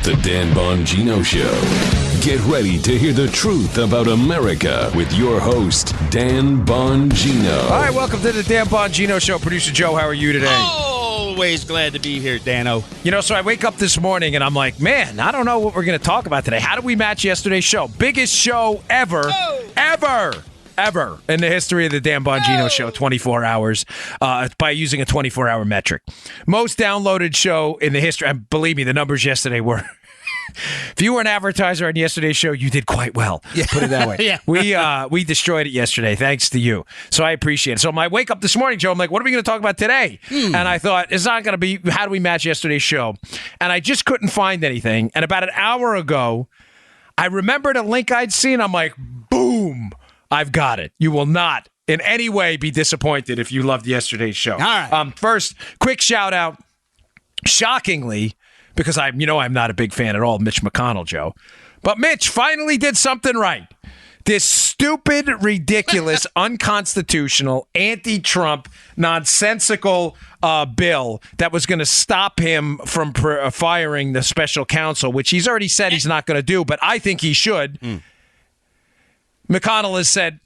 The Dan Bongino Show. Get ready to hear the truth about America with your host, Dan Bongino. All right, welcome to the Dan Bongino Show. Producer Joe, how are you today? Always glad to be here, Dano. You know, so I wake up this morning and I'm like, man, I don't know what we're going to talk about today. How do we match yesterday's show? Biggest show ever in the history of the Dan Bongino Show, 24 hours, by using a 24-hour metric. Most downloaded show in the history. And believe me, the numbers yesterday were... If you were an advertiser on yesterday's show, you did quite well. Yeah. Put it that way. Yeah. We destroyed it yesterday, thanks to you. So I appreciate it. So I wake up this morning, Joe, I'm like, what are we going to talk about today? And I thought, it's not going to be, how do we match yesterday's show? And I just couldn't find anything. And about an hour ago, I remembered a link I'd seen. I'm like, boom, I've got it. You will not in any way be disappointed if you loved yesterday's show. All right. First, quick shout out. Shockingly, because I'm not a big fan at all of Mitch McConnell, Joe. But Mitch finally did something right. This stupid, ridiculous, unconstitutional, anti-Trump, nonsensical bill that was going to stop him from firing the special counsel, which he's already said he's not going to do, but I think he should. McConnell has said,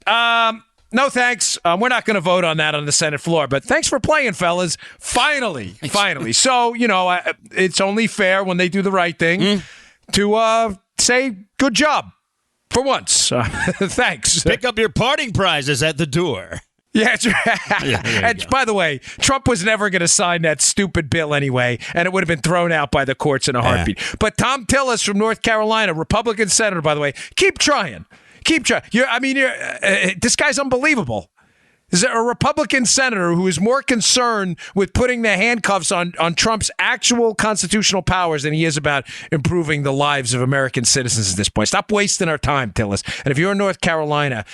no, thanks. We're not going to vote on that on the Senate floor. But thanks for playing, fellas. Finally. So, it's only fair when they do the right thing to say good job for once. Thanks. Pick up your parting prizes at the door. Yeah, that's right. And by the way, Trump was never going to sign that stupid bill anyway, and it would have been thrown out by the courts in a heartbeat. But Tom Tillis from North Carolina, Republican senator, by the way, keep trying. Keep trying. This guy's unbelievable. Is there a Republican senator who is more concerned with putting the handcuffs on Trump's actual constitutional powers than he is about improving the lives of American citizens at this point? Stop wasting our time, Tillis. And if you're in North Carolina,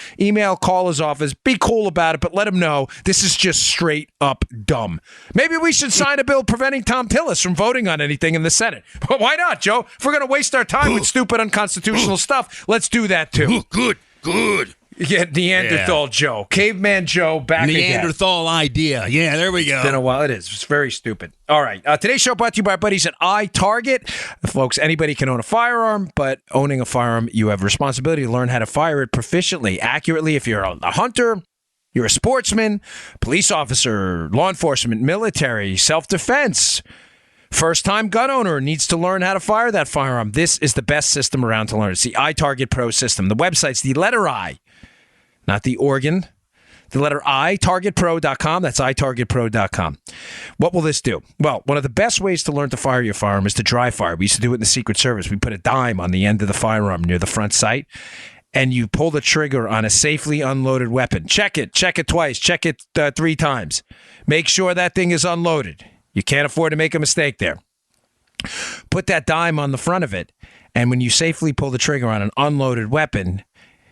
call his office, be cool about it, but let him know this is just straight up dumb. Maybe we should sign a bill preventing Tom Tillis from voting on anything in the Senate. But why not, Joe? If we're going to waste our time with stupid unconstitutional stuff, let's do that too. Good. Yeah, Neanderthal Joe. Caveman Joe back Neanderthal again. idea. Yeah, there we go. It's been a while. It is. It's very stupid. All right. Today's show brought to you by our buddies at iTarget. Folks, anybody can own a firearm, but owning a firearm, you have a responsibility to learn how to fire it proficiently, accurately. If you're a hunter, you're a sportsman, police officer, law enforcement, military, self-defense, first-time gun owner needs to learn how to fire that firearm. This is the best system around to learn. It's the iTarget Pro system. The website's the letter I. Not the organ, the letter I, targetpro.com. That's itargetpro.com. What will this do? Well, one of the best ways to learn to fire your firearm is to dry fire. We used to do it in the Secret Service. We put a dime on the end of the firearm near the front sight, and you pull the trigger on a safely unloaded weapon. Check it twice. Check it 3 times. Make sure that thing is unloaded. You can't afford to make a mistake there. Put that dime on the front of it, and when you safely pull the trigger on an unloaded weapon,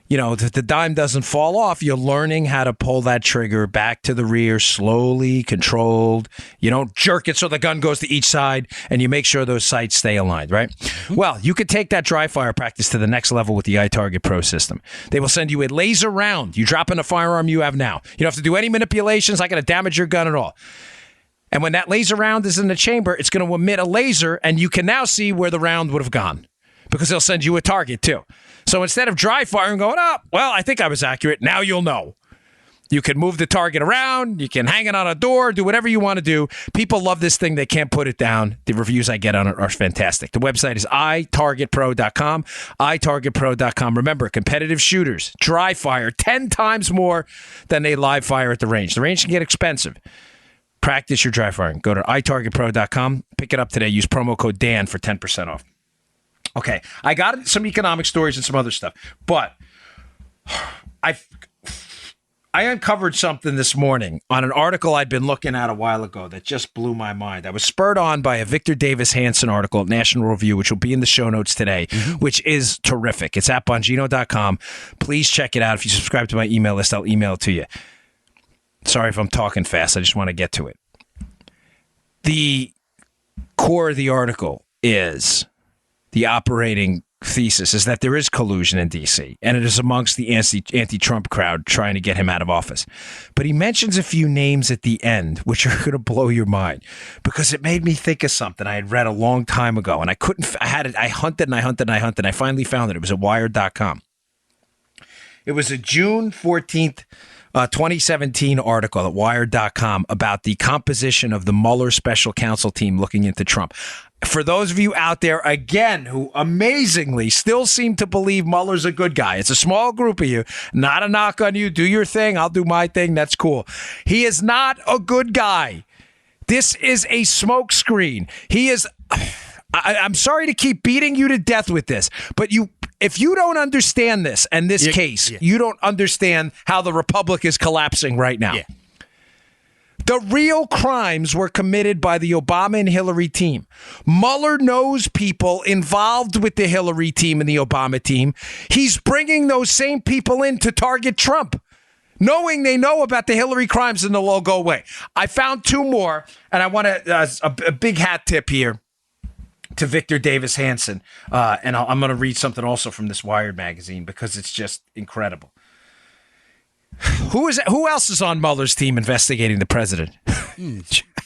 the dime doesn't fall off. You're learning how to pull that trigger back to the rear, slowly, controlled. You don't jerk it so the gun goes to each side, and you make sure those sights stay aligned, right? Well, you could take that dry fire practice to the next level with the iTarget Pro system. They will send you a laser round. You drop in a firearm you have now. You don't have to do any manipulations. Not going to damage your gun at all. And when that laser round is in the chamber, it's going to emit a laser, and you can now see where the round would have gone because they'll send you a target, too. So instead of dry firing going, I think I was accurate. Now you'll know. You can move the target around. You can hang it on a door, do whatever you want to do. People love this thing. They can't put it down. The reviews I get on it are fantastic. The website is itargetpro.com, itargetpro.com. Remember, competitive shooters dry fire 10 times more than they live fire at the range. The range can get expensive. Practice your dry firing. Go to itargetpro.com. Pick it up today. Use promo code Dan for 10% off. Okay, I got some economic stories and some other stuff, but I uncovered something this morning on an article I'd been looking at a while ago that just blew my mind. I was spurred on by a Victor Davis Hanson article at National Review, which will be in the show notes today, which is terrific. It's at Bongino.com. Please check it out. If you subscribe to my email list, I'll email it to you. Sorry if I'm talking fast. I just want to get to it. The core of the article is the operating thesis is that there is collusion in D.C., and it is amongst the anti-Trump crowd trying to get him out of office. But he mentions a few names at the end, which are going to blow your mind, because it made me think of something I had read a long time ago, and I couldn't. I hunted and I hunted and I hunted, and I finally found it. It was at Wired.com. It was a June 14th, 2017 article at Wired.com about the composition of the Mueller special counsel team looking into Trump. For those of you out there, again, who amazingly still seem to believe Mueller's a good guy, it's a small group of you, not a knock on you. Do your thing. I'll do my thing. That's cool. He is not a good guy. This is a smokescreen. He is. I'm sorry to keep beating you to death with this, but if you don't understand this and this case, you don't understand how the Republic is collapsing right now. Yeah. The real crimes were committed by the Obama and Hillary team. Mueller knows people involved with the Hillary team and the Obama team. He's bringing those same people in to target Trump, knowing they know about the Hillary crimes and they'll all go away. I found two more, and I want a big hat tip here to Victor Davis Hanson. And I'm going to read something also from this Wired magazine because it's just incredible. Who else is on Mueller's team investigating the president?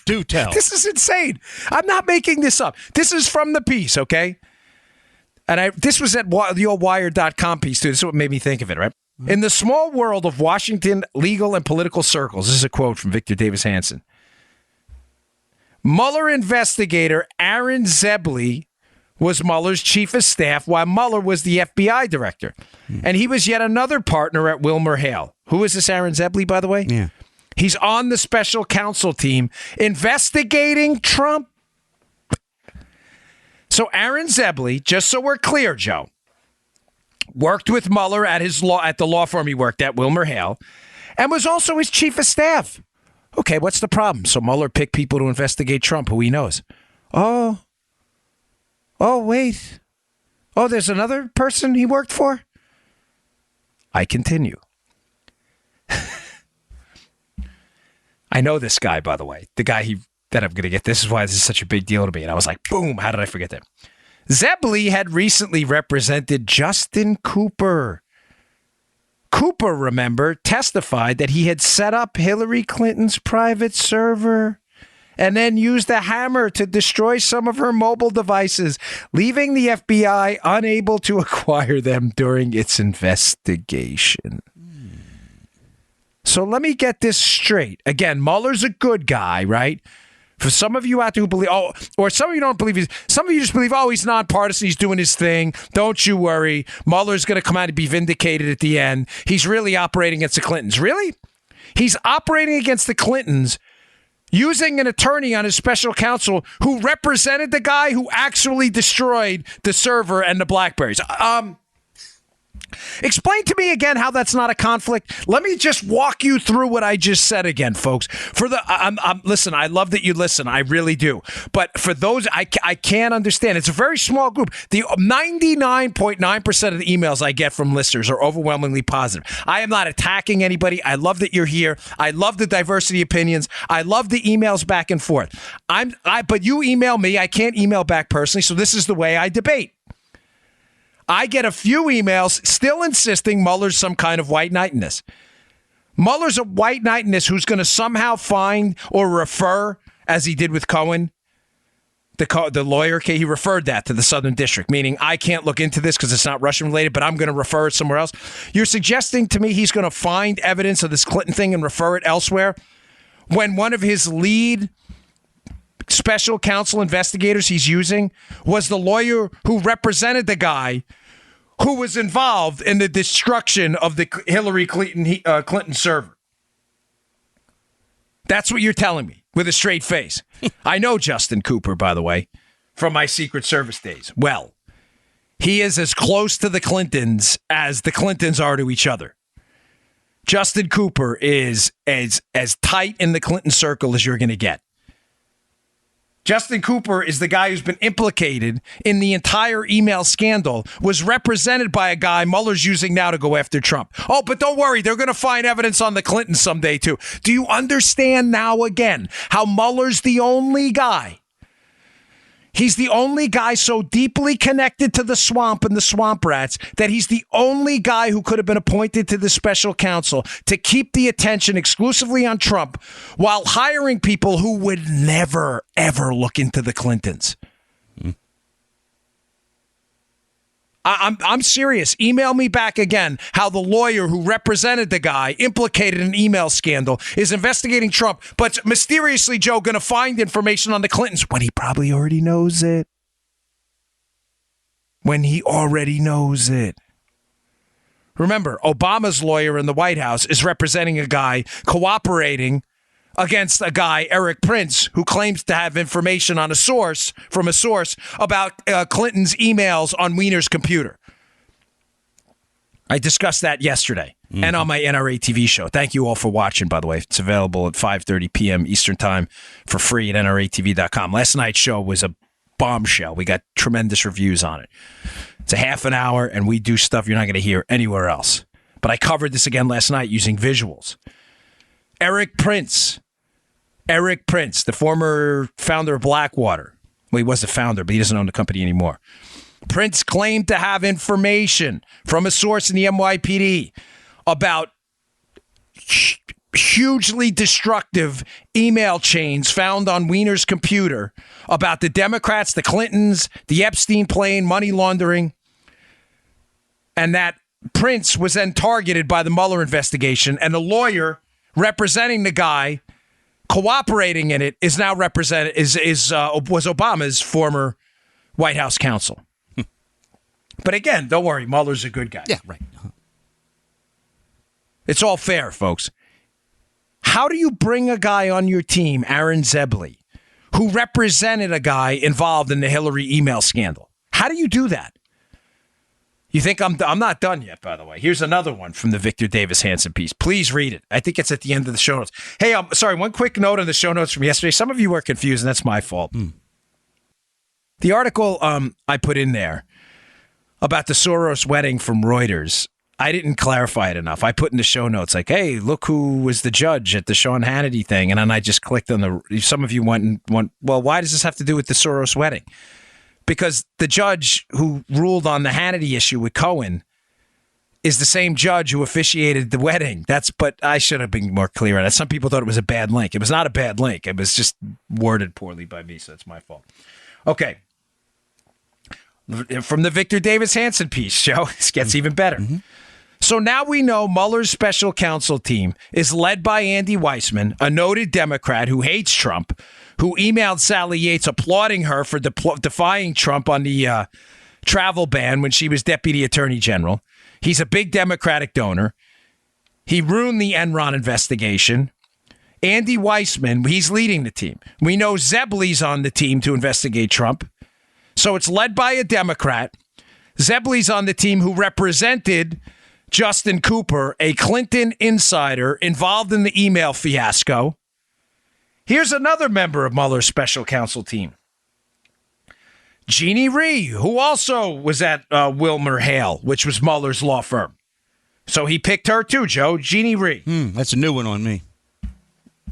Do tell. This is insane. I'm not making this up. This is from the piece, okay? And this was at the old Wired.com piece, too. This is what made me think of it, right? Mm-hmm. In the small world of Washington legal and political circles, this is a quote from Victor Davis Hanson. Mueller investigator Aaron Zebley was Mueller's chief of staff while Mueller was the FBI director. And he was yet another partner at WilmerHale. Who is this Aaron Zebley, by the way? Yeah. He's on the special counsel team investigating Trump. So Aaron Zebley, just so we're clear, Joe, worked with Mueller at the law firm he worked at, WilmerHale, and was also his chief of staff. Okay, what's the problem? So Mueller picked people to investigate Trump, who he knows. Oh, wait. Oh, there's another person he worked for? I continue. I know this guy, by the way. The guy that I'm going to get. This is why this is such a big deal to me. And I was like, boom, how did I forget that? Zebley had recently represented Justin Cooper. Cooper, remember, testified that he had set up Hillary Clinton's private server and then used a hammer to destroy some of her mobile devices, leaving the FBI unable to acquire them during its investigation. So let me get this straight. Again, Mueller's a good guy, right? For some of you out there who believe, or some of you don't believe, some of you just believe, he's nonpartisan, he's doing his thing. Don't you worry. Mueller's going to come out and be vindicated at the end. He's really operating against the Clintons. Really? He's operating against the Clintons using an attorney on his special counsel who represented the guy who actually destroyed the server and the BlackBerries. Explain to me again how that's not a conflict. Let me just walk you through what I just said again, folks. Listen, I love that you listen. I really do. But for those, I can't understand. It's a very small group. The 99.9% of the emails I get from listeners are overwhelmingly positive. I am not attacking anybody. I love that you're here. I love the diversity of opinions. I love the emails back and forth. But you email me. I can't email back personally. So this is the way I debate. I get a few emails still insisting Mueller's some kind of white knight in this. Mueller's a white knight in this who's going to somehow find or refer, as he did with Cohen, the lawyer, he referred that to the Southern District, meaning I can't look into this because it's not Russian related, but I'm going to refer it somewhere else. You're suggesting to me he's going to find evidence of this Clinton thing and refer it elsewhere when one of his lead special counsel investigators he's using was the lawyer who represented the guy who was involved in the destruction of the Hillary Clinton server. That's what you're telling me with a straight face. I know Justin Cooper, by the way, from my Secret Service days. Well, he is as close to the Clintons as the Clintons are to each other. Justin Cooper is as tight in the Clinton circle as you're going to get. Justin Cooper is the guy who's been implicated in the entire email scandal, was represented by a guy Mueller's using now to go after Trump. Oh, but don't worry, they're going to find evidence on the Clintons someday, too. Do you understand now again how Mueller's the only guy He's the only guy so deeply connected to the swamp and the swamp rats that he's the only guy who could have been appointed to the special counsel to keep the attention exclusively on Trump while hiring people who would never, ever look into the Clintons. I'm serious. Email me back again how the lawyer who represented the guy implicated in an email scandal is investigating Trump, but mysteriously, Joe, going to find information on the Clintons when he probably already knows it. When he already knows it. Remember, Obama's lawyer in the White House is representing a guy cooperating against a guy, Eric Prince, who claims to have information on a source about Clinton's emails on Weiner's computer. I discussed that yesterday and on my NRA TV show. Thank you all for watching, by the way. It's available at 5:30 p.m. Eastern Time for free at NRATV.com. Last night's show was a bombshell. We got tremendous reviews on it. It's a half an hour, and we do stuff you're not going to hear anywhere else. But I covered this again last night using visuals. Eric Prince, the former founder of Blackwater. Well, he was the founder, but he doesn't own the company anymore. Prince claimed to have information from a source in the NYPD about hugely destructive email chains found on Weiner's computer about the Democrats, the Clintons, the Epstein plane, money laundering, and that Prince was then targeted by the Mueller investigation, and the lawyer representing the guy cooperating in it is now was Obama's former White House counsel. But again, don't worry, Mueller's a good guy. Yeah, right. It's all fair, folks. How do you bring a guy on your team, Aaron Zebley, who represented a guy involved in the Hillary email scandal? How do you do that? You think I'm not done yet, by the way. Here's another one from the Victor Davis Hanson piece. Please read it. I think it's at the end of the show notes. Hey, I'm sorry, one quick note on the show notes from yesterday. Some of you were confused, and that's my fault. The article I put in there about the Soros wedding from Reuters, I didn't clarify it enough. I put in the show notes like, hey, look who was the judge at the Sean Hannity thing. And then I just clicked on some of you went, well, why does this have to do with the Soros wedding? Because the judge who ruled on the Hannity issue with Cohen is the same judge who officiated the wedding. But I should have been more clear on that. Some people thought it was a bad link. It was not a bad link. It was just worded poorly by me, so it's my fault. Okay. From the Victor Davis Hanson piece, Joe, this gets even better. Mm-hmm. So now we know Mueller's special counsel team is led by Andy Weissman, a noted Democrat who hates Trump, who emailed Sally Yates applauding her for defying Trump on the travel ban when she was deputy attorney general. He's a big Democratic donor. He ruined the Enron investigation. Andy Weissman, he's leading the team. We know Zebley's on the team to investigate Trump. So it's led by a Democrat. Zebley's on the team who represented Justin Cooper, a Clinton insider involved in the email fiasco. Here's another member of Mueller's special counsel team. Jeannie Rhee, who also was at Wilmer Hale, which was Mueller's law firm. So he picked her too, Joe. Jeannie Rhee. That's a new one on me.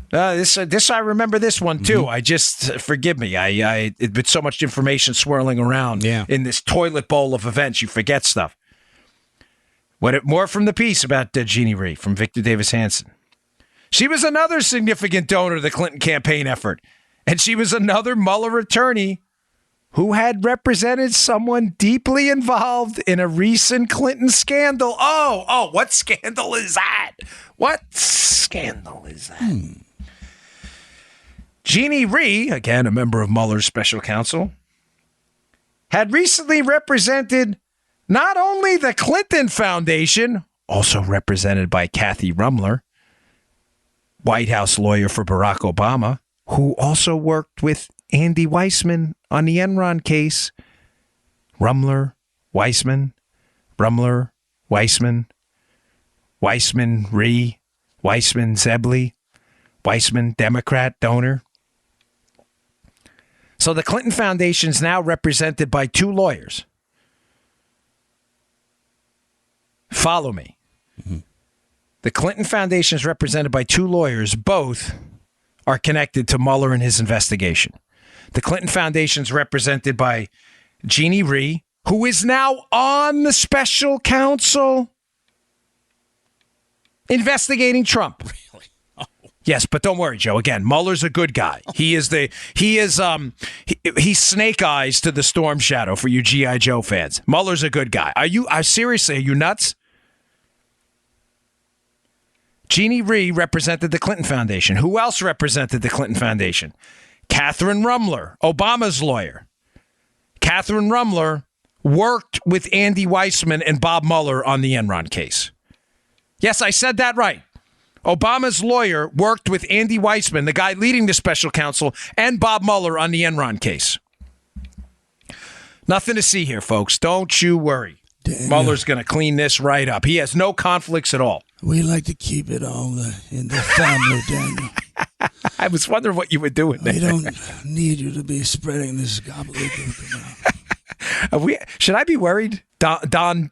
This I remember this one too. I just forgive me. With so much information swirling around in this toilet bowl of events, you forget stuff. More from the piece about Jeannie Rhee from Victor Davis Hanson. She was another significant donor to the Clinton campaign effort, and she was another Mueller attorney who had represented someone deeply involved in a recent Clinton scandal. Oh, what scandal is that? What scandal is that? Jeannie Rhee, again, a member of Mueller's special counsel, had recently represented not only the Clinton Foundation, also represented by Kathy Rumler, White House lawyer for Barack Obama, who also worked with Andy Weissman on the Enron case. Rumler, Weissman, Rumler, Weissman, Weissman, Rhee, Weissman, Zebley, Weissman, Democrat donor. So the Clinton Foundation is now represented by two lawyers. Follow me. The Clinton Foundation is represented by two lawyers. Both are connected to Mueller and his investigation. The Clinton Foundation is represented by Jeannie Rhee, who is now on the special counsel investigating Trump. Really? Oh. Yes, but don't worry, Joe. Again, Mueller's a good guy. He's Snake Eyes to the Storm Shadow for you G.I. Joe fans. Mueller's a good guy. Seriously, are you nuts? Jeannie Rhee represented the Clinton Foundation. Who else represented the Clinton Foundation? Catherine Rumler, Obama's lawyer. Catherine Rumler worked with Andy Weissman and Bob Mueller on the Enron case. Yes, I said that right. Obama's lawyer worked with Andy Weissman, the guy leading the special counsel, and Bob Mueller on the Enron case. Nothing to see here, folks. Don't you worry. Daniel, Mueller's going to clean this right up. He has no conflicts at all. We like to keep it all in the family, Daniel. I was wondering what you were doing there. We don't need you to be spreading this gobbledygook around. Should I be worried? Don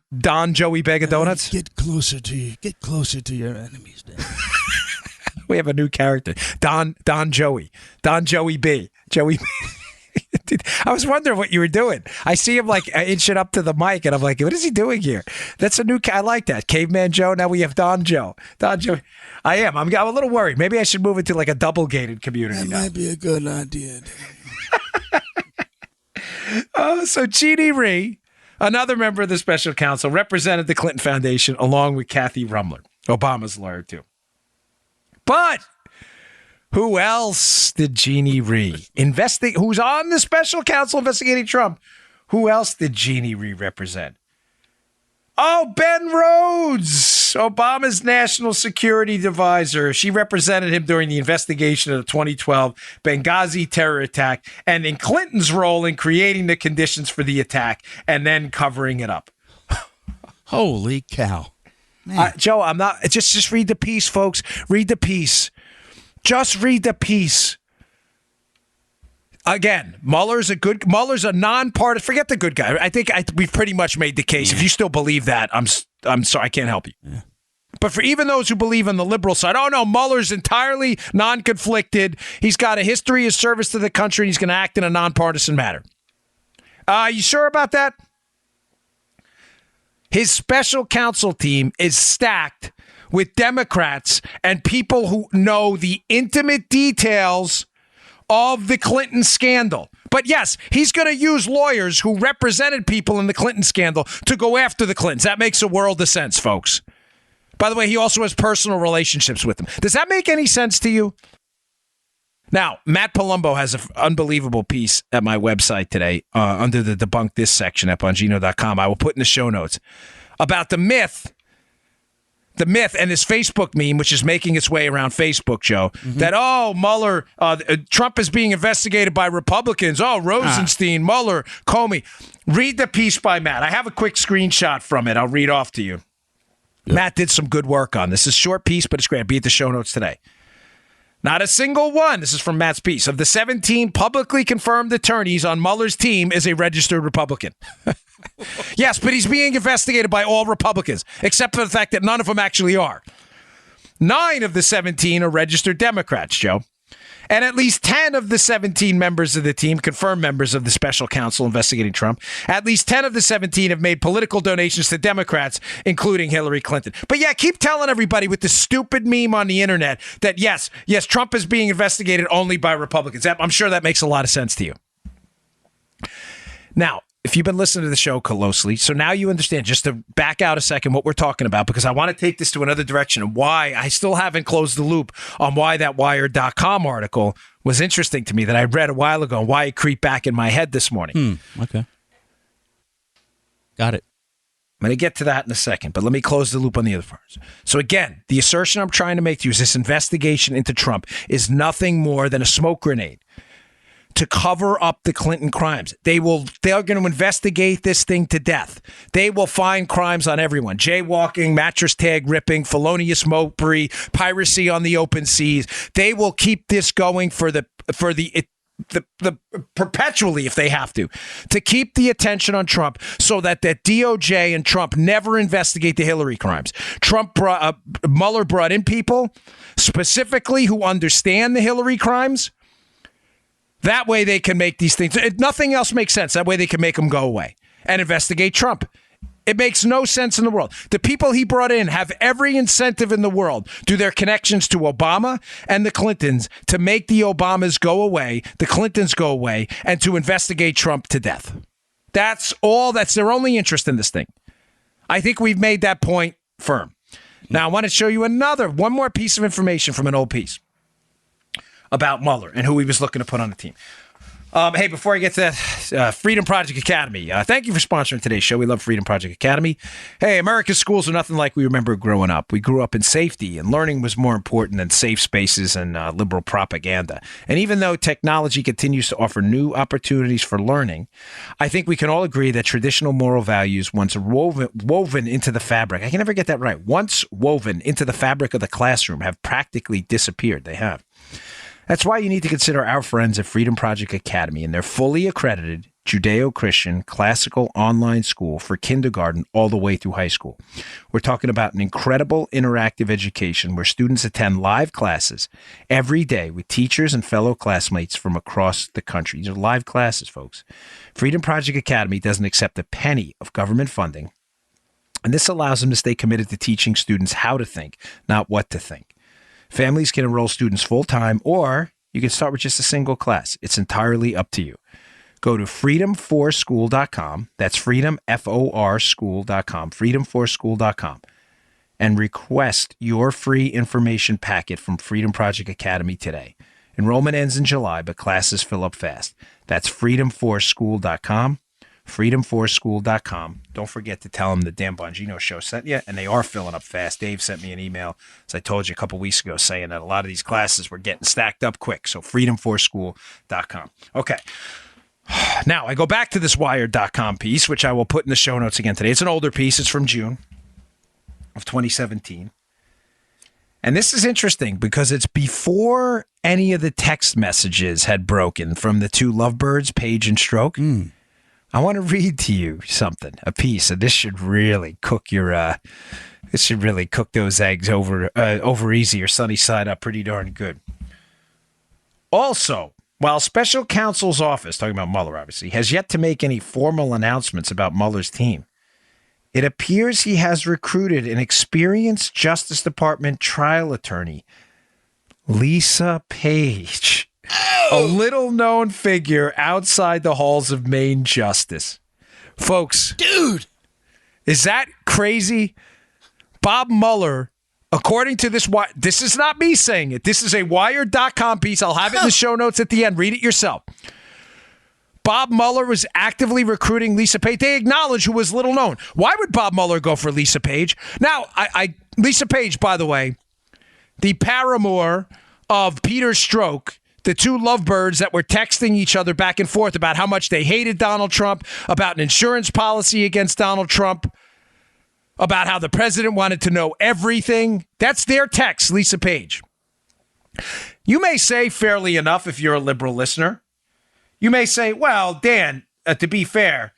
Joey Bag of Donuts? Get closer to your enemies, Daniel. We have a new character. Don Joey B. Joey B. Dude, I was wondering what you were doing. I see him like inching up to the mic, and I'm like, what is he doing here? That's a new. I like that. Caveman Joe. Now we have Don Joe. Don Joe. I'm a little worried. Maybe I should move it to like a double gated community. That now. might be a good idea. So Jeannie Rhee, another member of the special counsel, represented the Clinton Foundation along with Kathy Rumler, Obama's lawyer too. But who else did Jeannie Rhee who's on the special counsel investigating Trump? Who else did Jeannie Rhee represent? Oh, Ben Rhodes, Obama's national security advisor. She represented him during the investigation of the 2012 Benghazi terror attack and in Clinton's role in creating the conditions for the attack and then covering it up. Holy cow. Joe, I'm not. Just read the piece, folks. Read the piece. Just read the piece. Again, Mueller's a non-partisan. Forget the good guy. I think we've pretty much made the case. Yeah. If you still believe that, I'm sorry, I can't help you. Yeah. But for even those who believe on the liberal side, oh no, Mueller's entirely non-conflicted. He's got a history of service to the country. And he's going to act in a non-partisan manner. You sure about that? His special counsel team is stacked with Democrats and people who know the intimate details of the Clinton scandal. But yes, he's going to use lawyers who represented people in the Clinton scandal to go after the Clintons. That makes a world of sense, folks. By the way, he also has personal relationships with them. Does that make any sense to you? Now, Matt Palumbo has an unbelievable piece at my website today under the Debunk This section at Bongino.com. I will put in the show notes about the myth and this Facebook meme, which is making its way around Facebook, Joe, that, Mueller, Trump is being investigated by Republicans. Oh, Rosenstein, Mueller, Comey. Read the piece by Matt. I have a quick screenshot from it. I'll read off to you. Yep. Matt did some good work on this. It's a short piece, but it's great. I'll be at the show notes today. Not a single one, this is from Matt's piece, of the 17 publicly confirmed attorneys on Mueller's team is a registered Republican. Yes, but he's being investigated by all Republicans, except for the fact that none of them actually are. 9 of the 17 are registered Democrats, Joe. And at least 10 of the 17 members of the team, confirmed members of the special counsel investigating Trump, at least 10 of the 17 have made political donations to Democrats, including Hillary Clinton. But yeah, keep telling everybody with the stupid meme on the internet that yes, Trump is being investigated only by Republicans. I'm sure that makes a lot of sense to you. Now, if you've been listening to the show closely, so now you understand, just to back out a second, what we're talking about, because I want to take this to another direction and why I still haven't closed the loop on why that Wired.com article was interesting to me that I read a while ago and why it creeped back in my head this morning. Okay. Got it. I'm going to get to that in a second, but let me close the loop on the other parts. So again, the assertion I'm trying to make to you is this investigation into Trump is nothing more than a smoke grenade to cover up the Clinton crimes. They're going to investigate this thing to death. They will find crimes on everyone. Jaywalking, mattress tag ripping, felonious mopery, piracy on the open seas. They will keep this going for the perpetually if they have to keep the attention on Trump so that DOJ and Trump never investigate the Hillary crimes. Mueller brought in people specifically who understand the Hillary crimes. That way they can make these things. Nothing else makes sense. That way they can make them go away and investigate Trump. It makes no sense in the world. The people he brought in have every incentive in the world, due their connections to Obama and the Clintons, to make the Obamas go away, the Clintons go away, and to investigate Trump to death. That's all. That's their only interest in this thing. I think we've made that point firm. Now, I want to show you one more piece of information from an old piece about Mueller and who he was looking to put on the team. Hey, before I get to that, Freedom Project Academy. Thank you for sponsoring today's show. We love Freedom Project Academy. Hey, America's schools are nothing like we remember growing up. We grew up in safety, and learning was more important than safe spaces and liberal propaganda. And even though technology continues to offer new opportunities for learning, I think we can all agree that traditional moral values, once woven into the fabric, I can never get that right, once woven into the fabric of the classroom, have practically disappeared. They have. That's why you need to consider our friends at Freedom Project Academy and their fully accredited Judeo-Christian classical online school for kindergarten all the way through high school. We're talking about an incredible interactive education where students attend live classes every day with teachers and fellow classmates from across the country. These are live classes, folks. Freedom Project Academy doesn't accept a penny of government funding, and this allows them to stay committed to teaching students how to think, not what to think. Families can enroll students full-time, or you can start with just a single class. It's entirely up to you. Go to freedom4school.com. That's freedom, F-O-R, school.com, freedom4school.com, and request your free information packet from Freedom Project Academy today. Enrollment ends in July, but classes fill up fast. That's freedom4school.com. freedom4school.com. Don't forget to tell them the Dan Bongino show sent you, and they are filling up fast. Dave sent me an email, as I told you a couple weeks ago, saying that a lot of these classes were getting stacked up quick. So freedom4school.com. Okay. Now, I go back to this Wired.com piece, which I will put in the show notes again today. It's an older piece. It's from June of 2017. And this is interesting because it's before any of the text messages had broken from the two lovebirds, Paige and Stroke. I want to read to you something, a piece, and this should really cook those eggs over easy or sunny side up pretty darn good. Also, while special counsel's office, talking about Mueller obviously, has yet to make any formal announcements about Mueller's team, it appears he has recruited an experienced Justice Department trial attorney, Lisa Page. A little-known figure outside the halls of Main Justice. Folks. Dude. Is that crazy? Bob Mueller, according to this is not me saying it. This is a Wired.com piece. I'll have it in the show notes at the end. Read it yourself. Bob Mueller was actively recruiting Lisa Page. They acknowledge who was little known. Why would Bob Mueller go for Lisa Page? Now, Lisa Page, by the way, the paramour of Peter Strzok, the two lovebirds that were texting each other back and forth about how much they hated Donald Trump, about an insurance policy against Donald Trump, about how the president wanted to know everything. That's their text, Lisa Page. You may say, fairly enough, if you're a liberal listener, you may say, well, Dan, to be fair,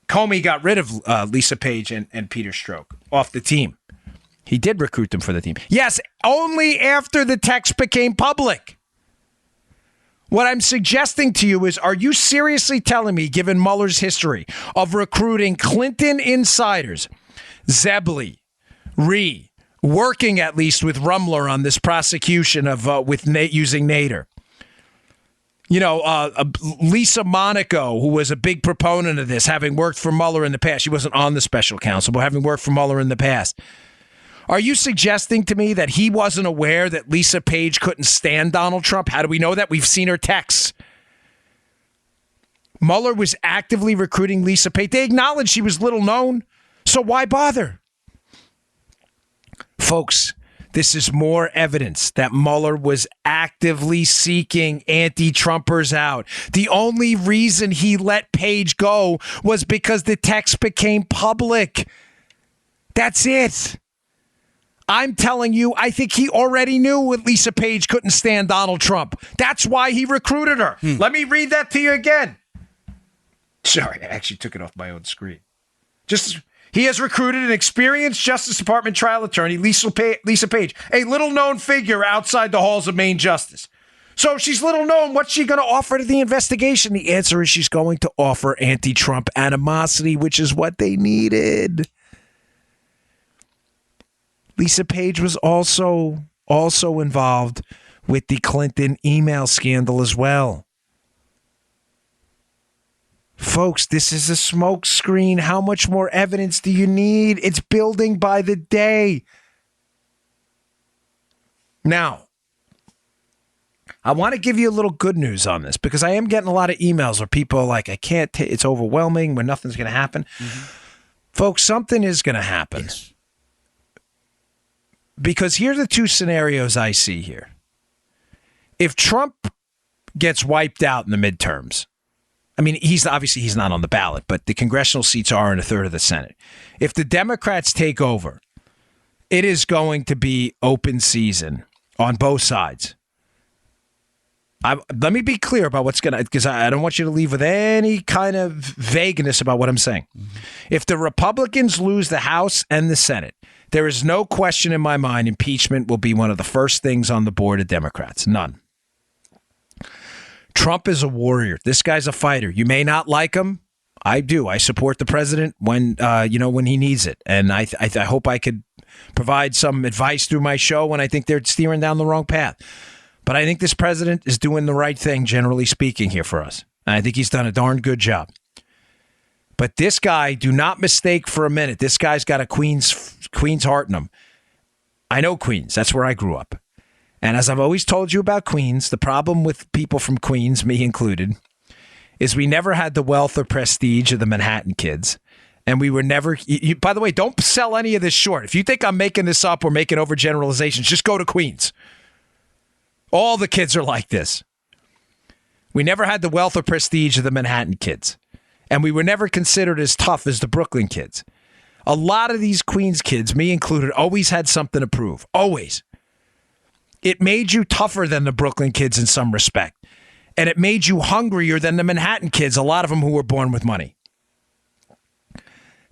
Comey got rid of Lisa Page and Peter Strzok off the team. He did recruit them for the team. Yes, only after the text became public. What I'm suggesting to you is, are you seriously telling me, given Mueller's history of recruiting Clinton insiders, Zebley, Rhee, working at least with Rumler on this prosecution of using Nader, Lisa Monaco, who was a big proponent of this, having worked for Mueller in the past. She wasn't on the special counsel, but having worked for Mueller in the past. Are you suggesting to me that he wasn't aware that Lisa Page couldn't stand Donald Trump? How do we know that? We've seen her texts. Mueller was actively recruiting Lisa Page. They acknowledged she was little known, so why bother? Folks, this is more evidence that Mueller was actively seeking anti-Trumpers out. The only reason he let Page go was because the text became public. That's it. I'm telling you, I think he already knew that Lisa Page couldn't stand Donald Trump. That's why he recruited her. Let me read that to you again. Sorry, I actually took it off my own screen. He has recruited an experienced Justice Department trial attorney, Lisa Page, a little-known figure outside the halls of Main Justice. So she's little known. What's she going to offer to the investigation? The answer is she's going to offer anti-Trump animosity, which is what they needed. Lisa Page was also involved with the Clinton email scandal as well. Folks, this is a smoke screen. How much more evidence do you need? It's building by the day. Now, I want to give you a little good news on this because I am getting a lot of emails where people are like, I can't, it's overwhelming when nothing's going to happen. Mm-hmm. Folks, something is going to happen. Yes. Because here are the two scenarios I see here. If Trump gets wiped out in the midterms, I mean, he's not on the ballot, but the congressional seats are in a third of the Senate. If the Democrats take over, it is going to be open season on both sides. Let me be clear about what's going to, because I don't want you to leave with any kind of vagueness about what I'm saying. Mm-hmm. If the Republicans lose the House and the Senate, there is no question in my mind impeachment will be one of the first things on the board of Democrats. None. Trump is a warrior. This guy's a fighter. You may not like him. I do. I support the president when he needs it. And I hope I could provide some advice through my show when I think they're steering down the wrong path. But I think this president is doing the right thing, generally speaking, here for us. And I think he's done a darn good job. But this guy, do not mistake for a minute. This guy's got a Queens heart in him. I know Queens. That's where I grew up. And as I've always told you about Queens, the problem with people from Queens, me included, is we never had the wealth or prestige of the Manhattan kids. And we were never, by the way, don't sell any of this short. If you think I'm making this up or making overgeneralizations, just go to Queens. All the kids are like this. We never had the wealth or prestige of the Manhattan kids. And we were never considered as tough as the Brooklyn kids. A lot of these Queens kids, me included, always had something to prove. Always. It made you tougher than the Brooklyn kids in some respect. And it made you hungrier than the Manhattan kids, a lot of them who were born with money.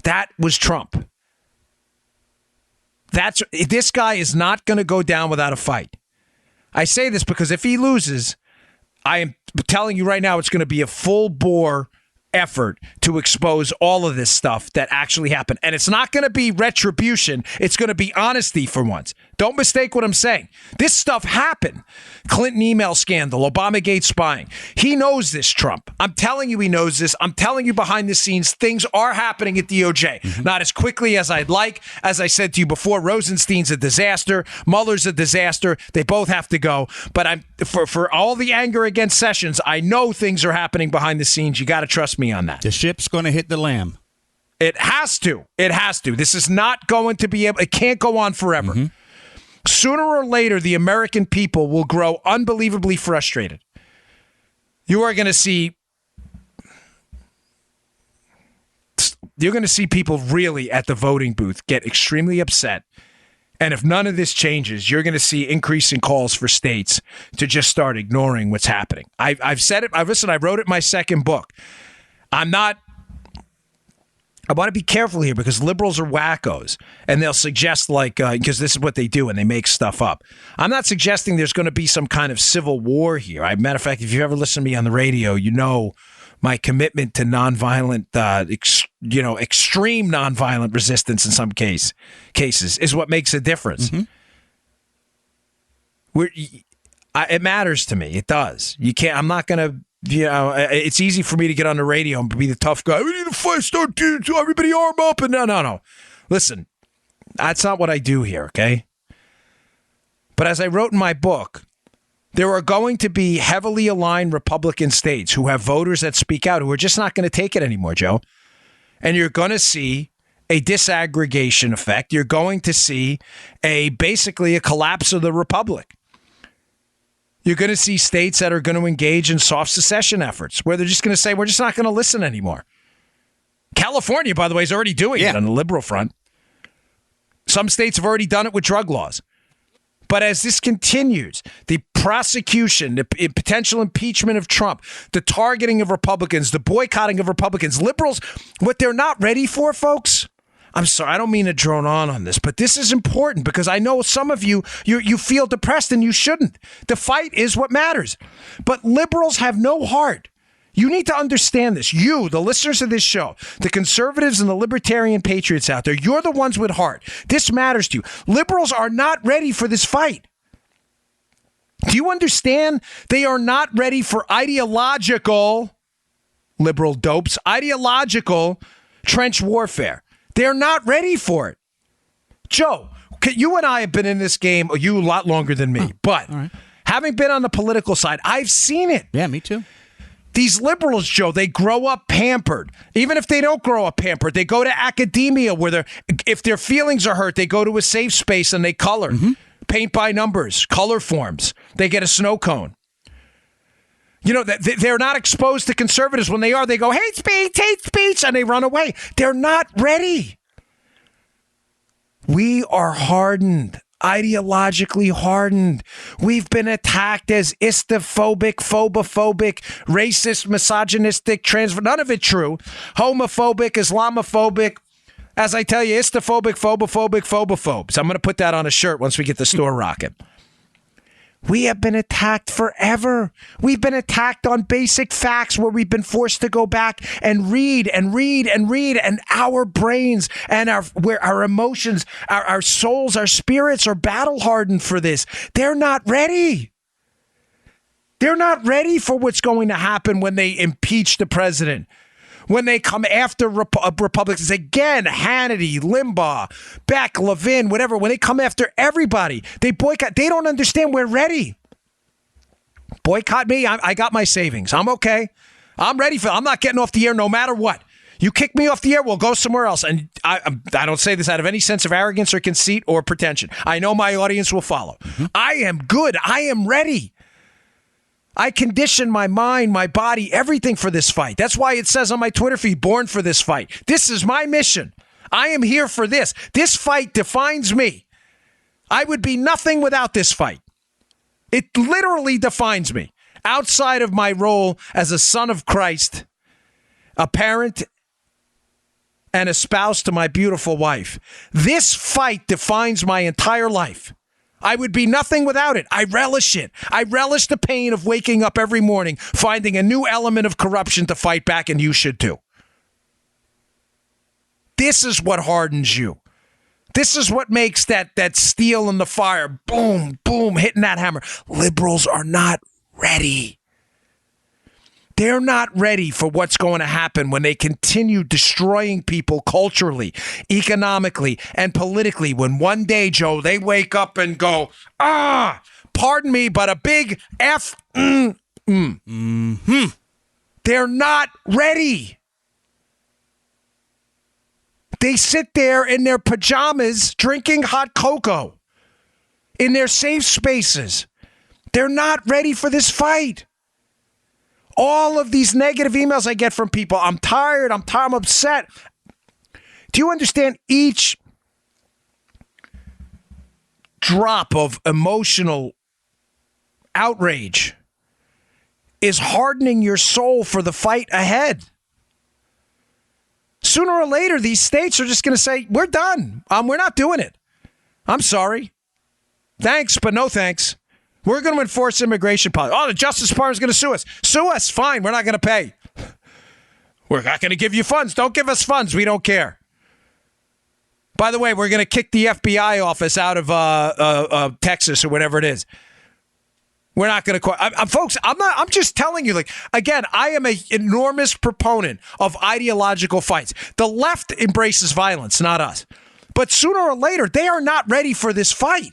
That was Trump. This guy is not going to go down without a fight. I say this because if he loses, I am telling you right now, it's going to be a full-bore effort to expose all of this stuff that actually happened. And it's not going to be retribution. It's going to be honesty for once. Don't mistake what I'm saying. This stuff happened. Clinton email scandal, Obamagate spying. He knows this, Trump. I'm telling you he knows this. I'm telling you behind the scenes, things are happening at DOJ. Mm-hmm. Not as quickly as I'd like. As I said to you before, Rosenstein's a disaster. Mueller's a disaster. They both have to go. But for all the anger against Sessions, I know things are happening behind the scenes. You got to trust me on that. The ship's going to hit the Lamb. It has to. It has to. This is not going to be able. It can't go on forever. Mm-hmm. Sooner or later, the American people will grow unbelievably frustrated. You are going to see. You're going to see people really at the voting booth get extremely upset. And if none of this changes, you're going to see increasing calls for states to just start ignoring what's happening. I've said it. I wrote it in my second book. I want to be careful here because liberals are wackos and they'll suggest because this is what they do and they make stuff up. I'm not suggesting there's going to be some kind of civil war here. Matter of fact, if you ever listen to me on the radio, you know my commitment to nonviolent, extreme nonviolent resistance in some cases is what makes a difference. Mm-hmm. It matters to me. It does. You can't. I'm not going to. It's easy for me to get on the radio and be the tough guy. We need to fight, start, everybody arm up. And no. Listen, that's not what I do here, okay? But as I wrote in my book, there are going to be heavily aligned Republican states who have voters that speak out who are just not going to take it anymore, Joe. And you're going to see a disaggregation effect. You're going to see basically a collapse of the republic. You're going to see states that are going to engage in soft secession efforts where they're just going to say, we're just not going to listen anymore. California, by the way, is already doing it on the liberal front. Some states have already done it with drug laws. But as this continues, the prosecution, the potential impeachment of Trump, the targeting of Republicans, the boycotting of Republicans, liberals, what they're not ready for, folks, I'm sorry, I don't mean to drone on this, but this is important because I know some of you feel depressed and you shouldn't. The fight is what matters. But liberals have no heart. You need to understand this. You, the listeners of this show, the conservatives and the libertarian patriots out there, you're the ones with heart. This matters to you. Liberals are not ready for this fight. Do you understand? They are not ready for ideological, liberal dopes, ideological trench warfare. They're not ready for it. Joe, you and I have been in this game, you a lot longer than me, but having been on the political side, I've seen it. Yeah, me too. These liberals, Joe, they grow up pampered. Even if they don't grow up pampered, they go to academia where if their feelings are hurt, they go to a safe space and they color. Paint by numbers, color forms. They get a snow cone. You know, they're not exposed to conservatives. When they are, they go, hate speech, and they run away. They're not ready. We are hardened, ideologically hardened. We've been attacked as istophobic, phobophobic, racist, misogynistic, none of it true. Homophobic, Islamophobic. As I tell you, istophobic, phobophobic, phobophobes. I'm going to put that on a shirt once we get the store rocking. We have been attacked forever. We've been attacked on basic facts where we've been forced to go back and read, and our brains and our emotions, our souls, our spirits are battle hardened for this. They're not ready. They're not ready for what's going to happen when they impeach the president. When they come after Republicans, again, Hannity, Limbaugh, Beck, Levin, whatever, when they come after everybody, they boycott. They don't understand we're ready. Boycott me. I got my savings. I'm okay. I'm ready for it. I'm not getting off the air no matter what. You kick me off the air, we'll go somewhere else. And I don't say this out of any sense of arrogance or conceit or pretension. I know my audience will follow. I am good. I am ready. I condition my mind, my body, everything for this fight. That's why it says on my Twitter feed, born for this fight. This is my mission. I am here for this. This fight defines me. I would be nothing without this fight. It literally defines me. Outside of my role as a son of Christ, a parent, and a spouse to my beautiful wife. This fight defines my entire life. I would be nothing without it. I relish it. I relish the pain of waking up every morning, finding a new element of corruption to fight back, and you should too. This is what hardens you. This is what makes that steel in the fire, boom, boom, hitting that hammer. Liberals are not ready. They're not ready for what's going to happen when they continue destroying people culturally, economically, and politically. When one day, Joe, they wake up and go, pardon me, but a big F. They're not ready. They sit there in their pajamas drinking hot cocoa in their safe spaces. They're not ready for this fight. All of these negative emails I get from people, I'm tired, I'm upset. Do you understand each drop of emotional outrage is hardening your soul for the fight ahead? Sooner or later, these states are just going to say, we're done. We're not doing it. I'm sorry. Thanks, but no thanks. We're going to enforce immigration policy. Oh, the Justice Department is going to sue us. Sue us. Fine. We're not going to pay. We're not going to give you funds. Don't give us funds. We don't care. By the way, we're going to kick the FBI office out of Texas or whatever it is. We're not going to, folks. I'm just telling you. Like again, I am an enormous proponent of ideological fights. The left embraces violence, not us. But sooner or later, they are not ready for this fight.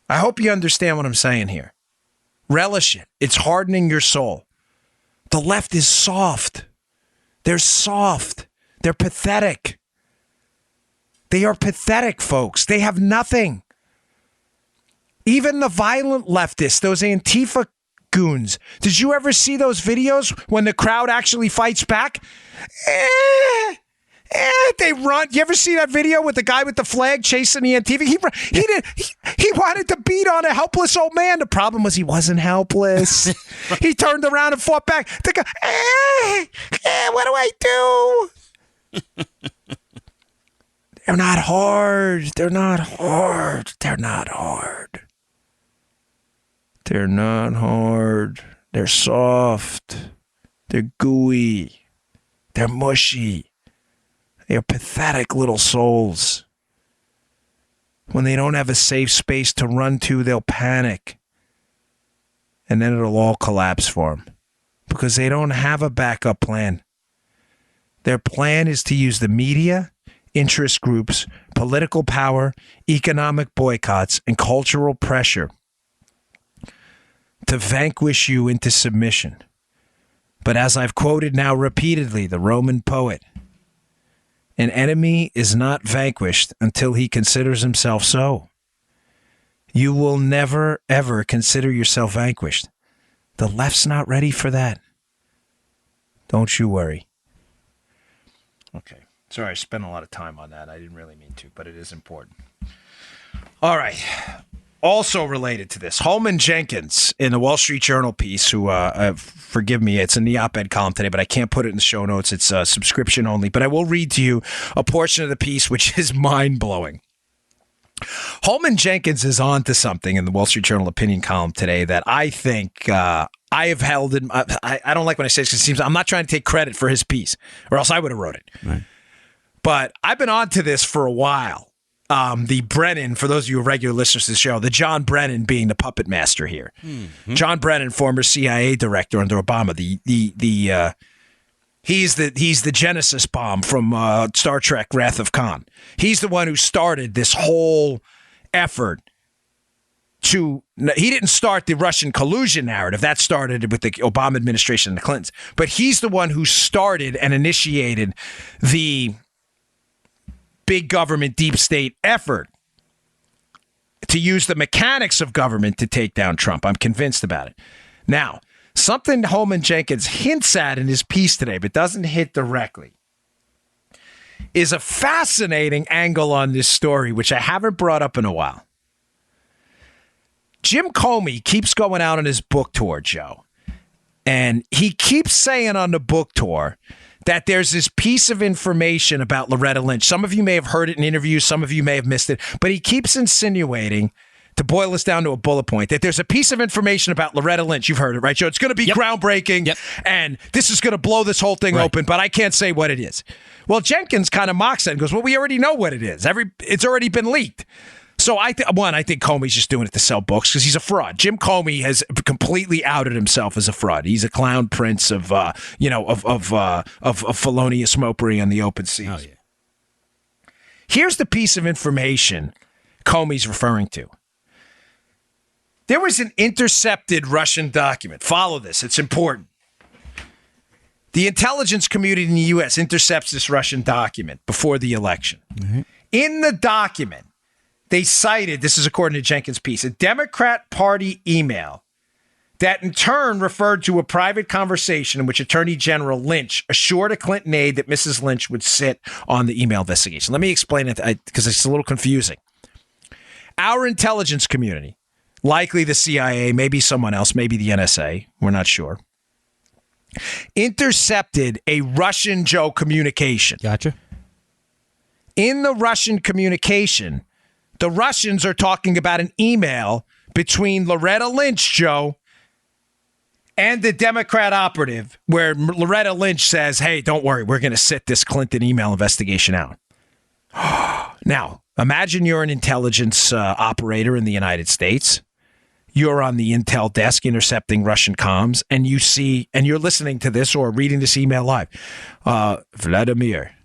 I hope you understand what I'm saying here. Relish it. It's hardening your soul. The left is soft. They're soft. They're pathetic. They are pathetic, folks. They have nothing. Even the violent leftists, those Antifa goons. Did you ever see those videos when the crowd actually fights back? They run. You ever see that video with the guy with the flag chasing the Antifa? He wanted to beat on a helpless old man. The problem was he wasn't helpless. He turned around and fought back. The guy, what do I do? They're not hard. They're not hard. They're not hard. They're not hard. They're soft. They're gooey. They're mushy. They are pathetic little souls. When they don't have a safe space to run to, they'll panic. And then it'll all collapse for them. Because they don't have a backup plan. Their plan is to use the media, interest groups, political power, economic boycotts, and cultural pressure to vanquish you into submission. But as I've quoted now repeatedly, the Roman poet, an enemy is not vanquished until he considers himself so. You will never, ever consider yourself vanquished. The left's not ready for that. Don't you worry. Okay. Sorry, I spent a lot of time on that. I didn't really mean to, but it is important. All right. Also related to this, Holman Jenkins in the Wall Street Journal piece, who, forgive me, it's in the op-ed column today, but I can't put it in the show notes. It's subscription only. But I will read to you a portion of the piece, which is mind-blowing. Holman Jenkins is on to something in the Wall Street Journal opinion column today that I think I have held in. I don't like when I say this because it seems I'm not trying to take credit for his piece, or else I would have wrote it. Right. But I've been on to this for a while. The Brennan, for those of you who are regular listeners to the show, the John Brennan being the puppet master here. Mm-hmm. John Brennan, former CIA director under Obama. He's the Genesis bomb from Star Trek: Wrath of Khan. He's the one who started this whole effort to. He didn't start the Russian collusion narrative. That started with the Obama administration and the Clintons. But he's the one who started and initiated the big government, deep state effort to use the mechanics of government to take down Trump. I'm convinced about it. Now, something Holman Jenkins hints at in his piece today, but doesn't hit directly, is a fascinating angle on this story, which I haven't brought up in a while. Jim Comey keeps going out on his book tour, Joe, and he keeps saying on the book tour that there's this piece of information about Loretta Lynch. Some of you may have heard it in interviews. Some of you may have missed it. But he keeps insinuating, to boil this down to a bullet point, that there's a piece of information about Loretta Lynch. You've heard it, right, Joe? It's going to be groundbreaking, and this is going to blow this whole thing open, but I can't say what it is. Well, Jenkins kind of mocks that and goes, well, we already know what it is. It's already been leaked. So I think Comey's just doing it to sell books because he's a fraud. Jim Comey has completely outed himself as a fraud. He's a clown prince of felonious mopery on the open seas. Oh, yeah. Here's the piece of information Comey's referring to. There was an intercepted Russian document. Follow this. It's important. The intelligence community in the U.S. intercepts this Russian document before the election. Mm-hmm. In the document, they cited, this is according to Jenkins' piece, a Democrat Party email that in turn referred to a private conversation in which Attorney General Lynch assured a Clinton aide that Mrs. Lynch would sit on the email investigation. Let me explain it because it's a little confusing. Our intelligence community, likely the CIA, maybe someone else, maybe the NSA, we're not sure, intercepted a Russian Joe communication. Gotcha. In the Russian communication, the Russians are talking about an email between Loretta Lynch, Joe, and the Democrat operative where Loretta Lynch says, hey, don't worry, we're going to sit this Clinton email investigation out. Now, imagine you're an intelligence operator in the United States. You're on the intel desk intercepting Russian comms, and you see, and you're listening to this or reading this email live. Vladimir,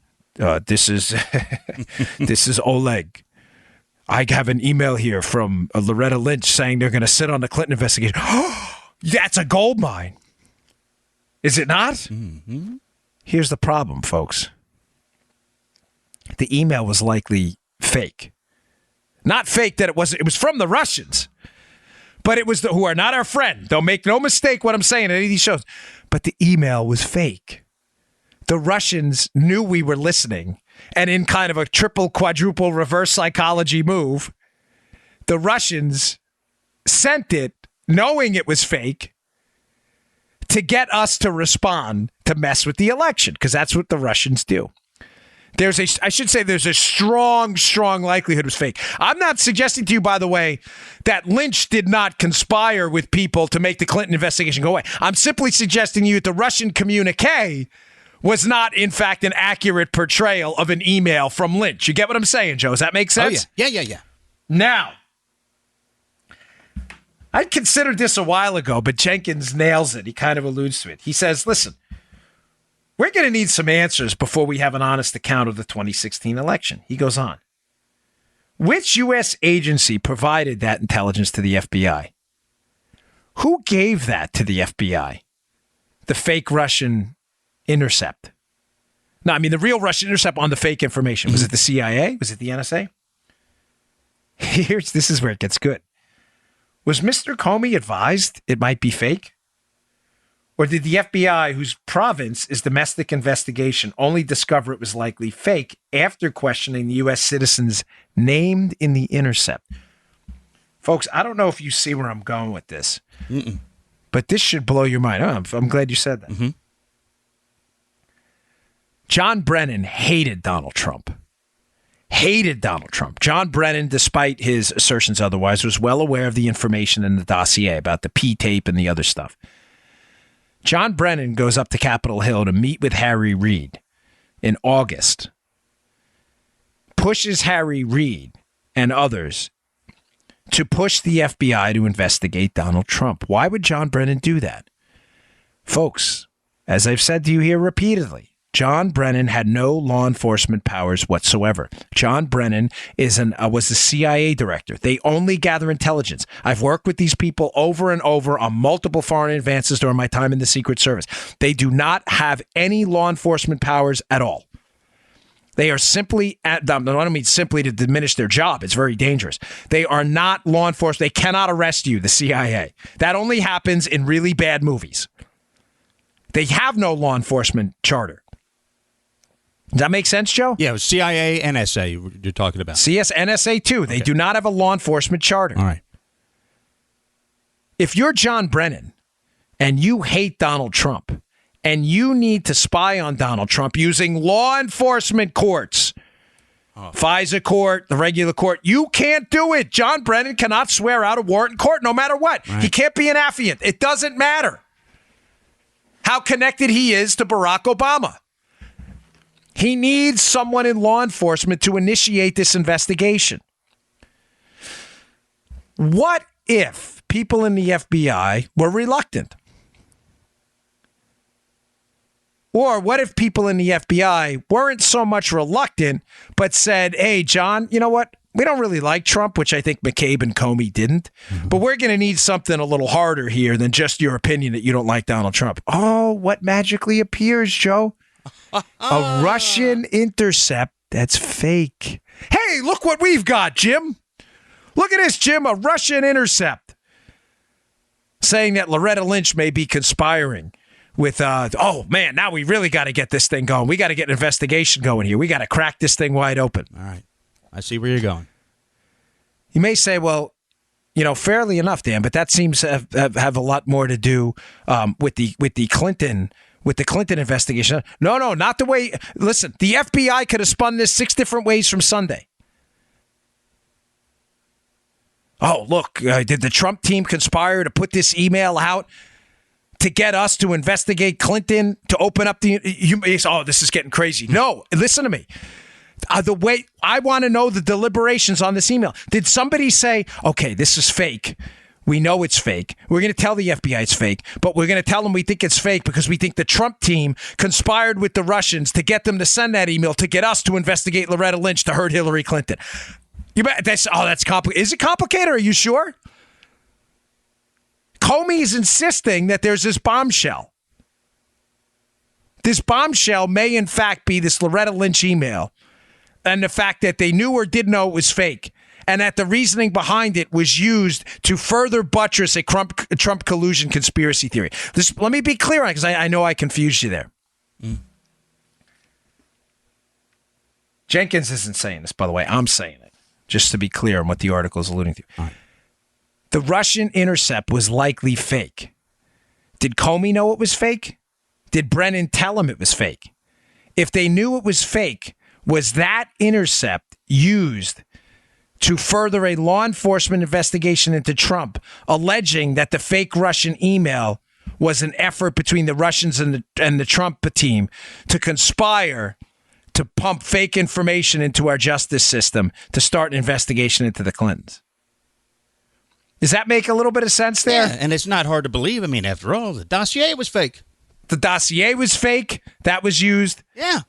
this is this is Oleg. I have an email here from Loretta Lynch saying they're going to sit on the Clinton investigation. That's a gold mine. Is it not? Mm-hmm. Here's the problem, folks. The email was likely fake. Not fake that it was from the Russians. But it was who are not our friend. Don't make no mistake what I'm saying in any of these shows. But the email was fake. the Russians knew we were listening, and in kind of a triple, quadruple reverse psychology move, the Russians sent it knowing it was fake to get us to respond to mess with the election, because that's what the Russians do. There's a strong likelihood it was fake. I'm not suggesting to you, by the way, that Lynch did not conspire with people to make the Clinton investigation go away. I'm simply suggesting to you that the Russian communique was not, in fact, an accurate portrayal of an email from Lynch. You get what I'm saying, Joe? Does that make sense? Oh, yeah. Now, I considered this a while ago, but Jenkins nails it. He kind of alludes to it. He says, listen, we're going to need some answers before we have an honest account of the 2016 election. He goes on. Which U.S. agency provided that intelligence to the FBI? Who gave that to the FBI? The fake Russian intercept. No, I mean the real Russian intercept on the fake information. Was it the CIA? Was it the NSA? This is where it gets good. Was Mr. Comey advised it might be fake? Or did the FBI, whose province is domestic investigation, only discover it was likely fake after questioning the U.S. citizens named in the intercept? Folks, I don't know if you see where I'm going with this, but this should blow your mind. Oh, I'm glad you said that. Mm-hmm. John Brennan hated Donald Trump. Hated Donald Trump. John Brennan, despite his assertions otherwise, was well aware of the information in the dossier about the P-tape and the other stuff. John Brennan goes up to Capitol Hill to meet with Harry Reid in August, pushes Harry Reid and others to push the FBI to investigate Donald Trump. Why would John Brennan do that? Folks, as I've said to you here repeatedly, John Brennan had no law enforcement powers whatsoever. John Brennan was the CIA director. They only gather intelligence. I've worked with these people over and over on multiple foreign advances during my time in the Secret Service. They do not have any law enforcement powers at all. They are simply, I don't mean simply to diminish their job. It's very dangerous. They are not law enforcement. They cannot arrest you, the CIA. That only happens in really bad movies. They have no law enforcement charter. Does that make sense, Joe? Yeah, it was CIA, NSA you're talking about. CS, NSA too. They do not have a law enforcement charter. All right. If you're John Brennan and you hate Donald Trump and you need to spy on Donald Trump using law enforcement courts, FISA court, the regular court, you can't do it. John Brennan cannot swear out a warrant in court no matter what. Right. He can't be an affiant. It doesn't matter how connected he is to Barack Obama. He needs someone in law enforcement to initiate this investigation. What if people in the FBI were reluctant? Or what if people in the FBI weren't so much reluctant, but said, hey, John, you know what? We don't really like Trump, which I think McCabe and Comey didn't. But we're going to need something a little harder here than just your opinion that you don't like Donald Trump. Oh, what magically appears, Joe? A Russian intercept that's fake. Hey, look what we've got, Jim. Look at this, Jim, a Russian intercept saying that Loretta Lynch may be conspiring with, oh, man, now we really got to get this thing going. We got to get an investigation going here. We got to crack this thing wide open. All right. I see where you're going. You may say, well, you know, fairly enough, Dan, but that seems to have a lot more to do with the Clinton investigation. No, not the way. Listen, the FBI could have spun this 6 different ways from Sunday. Oh, look, did the Trump team conspire to put this email out to get us to investigate Clinton, to open up oh, this is getting crazy. No, listen to me. The way I want to know the deliberations on this email. Did somebody say, okay, this is fake? We know it's fake. We're going to tell the FBI it's fake, but we're going to tell them we think it's fake because we think the Trump team conspired with the Russians to get them to send that email to get us to investigate Loretta Lynch to hurt Hillary Clinton. You bet. That's complicated. Is it complicated? Are you sure? Comey is insisting that there's this bombshell. This bombshell may, in fact, be this Loretta Lynch email and the fact that they knew or did know it was fake, and that the reasoning behind it was used to further buttress a Trump collusion conspiracy theory. Let me be clear on it, because I know I confused you there. Jenkins isn't saying this, by the way. I'm saying it, just to be clear on what the article is alluding to. Right. The Russian intercept was likely fake. Did Comey know it was fake? Did Brennan tell him it was fake? If they knew it was fake, was that intercept used to further a law enforcement investigation into Trump, alleging that the fake Russian email was an effort between the Russians and the Trump team to conspire to pump fake information into our justice system to start an investigation into the Clintons? Does that make a little bit of sense there? Yeah, and it's not hard to believe. I mean, after all, the dossier was fake. The dossier was fake. That was used. Yeah.